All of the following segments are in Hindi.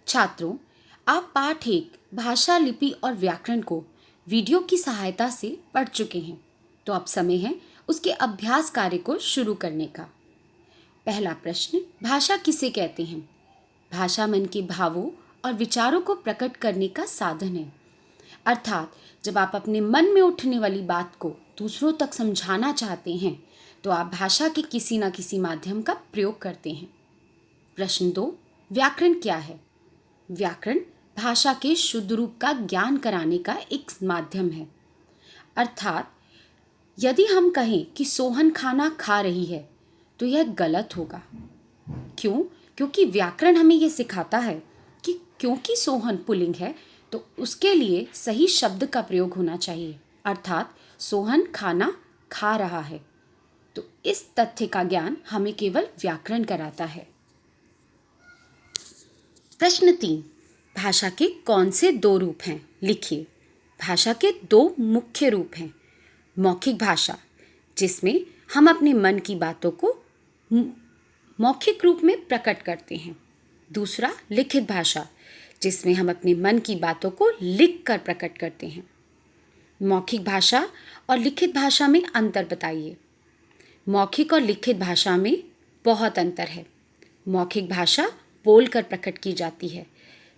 छात्रों, आप पाठ 1 भाषा, लिपि और व्याकरण को वीडियो की सहायता से पढ़ चुके हैं, तो अब समय है उसके अभ्यास कार्य को शुरू करने का। पहला प्रश्न, भाषा किसे कहते हैं? भाषा मन के भावों और विचारों को प्रकट करने का साधन है। अर्थात जब आप अपने मन में उठने वाली बात को दूसरों तक समझाना चाहते हैं, तो आप भाषा के किसी न किसी माध्यम का प्रयोग करते हैं। प्रश्न 2, व्याकरण क्या है? व्याकरण भाषा के शुद्ध रूप का ज्ञान कराने का एक माध्यम है। अर्थात यदि हम कहें कि सोहन खाना खा रही है, तो यह गलत होगा। क्यों? क्योंकि व्याकरण हमें यह सिखाता है कि क्योंकि सोहन पुल्लिंग है, तो उसके लिए सही शब्द का प्रयोग होना चाहिए। अर्थात सोहन खाना खा रहा है। तो इस तथ्य का ज्ञान हमें केवल व्याकरण कराता है। प्रश्न 3, भाषा के कौन से 2 रूप हैं? लिखिए। भाषा के 2 मुख्य रूप हैं। मौखिक भाषा, जिसमें हम अपने मन की बातों को मौखिक रूप में प्रकट करते हैं। दूसरा, लिखित भाषा, जिसमें हम अपने मन की बातों को लिख कर प्रकट करते हैं। मौखिक भाषा और लिखित भाषा में अंतर बताइए। मौखिक और लिखित भाषा में बहुत अंतर है। मौखिक भाषा बोलकर प्रकट की जाती है,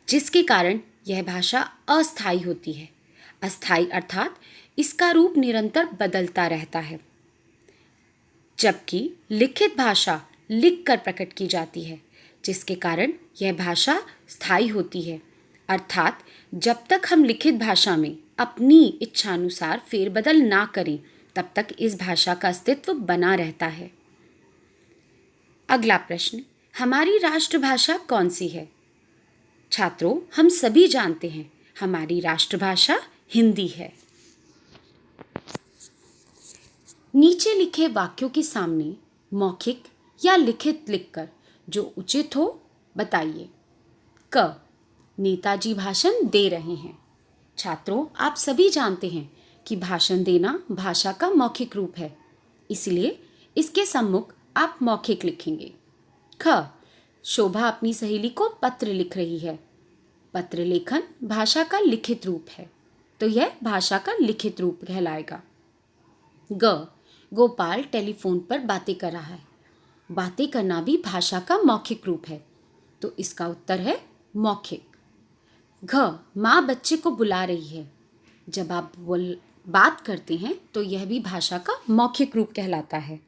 जिसके कारण यह भाषा अस्थायी होती है। अस्थायी अर्थात इसका रूप निरंतर बदलता रहता है, जबकि लिखित भाषा लिखकर प्रकट की जाती है, जिसके कारण यह भाषा स्थायी होती है। अर्थात जब तक हम लिखित भाषा में अपनी इच्छानुसार फेरबदल ना करें, तब तक इस भाषा का अस्तित्व बना रहता है। अगला प्रश्न, हमारी राष्ट्रभाषा कौन सी है? छात्रों, हम सभी जानते हैं हमारी राष्ट्रभाषा हिंदी है। नीचे लिखे वाक्यों के सामने मौखिक या लिखित लिखकर जो उचित हो बताइए। क, नेताजी भाषण दे रहे हैं। छात्रों, आप सभी जानते हैं कि भाषण देना भाषा का मौखिक रूप है, इसलिए इसके सम्मुख आप मौखिक लिखेंगे। ख, शोभा अपनी सहेली को पत्र लिख रही है। पत्र लेखन भाषा का लिखित रूप है, तो यह भाषा का लिखित रूप कहलाएगा। ग, गोपाल टेलीफोन पर बातें कर रहा है। बातें करना भी भाषा का मौखिक रूप है, तो इसका उत्तर है मौखिक। घ, माँ बच्चे को बुला रही है। जब आप बात करते हैं, तो यह भी भाषा का मौखिक रूप कहलाता है।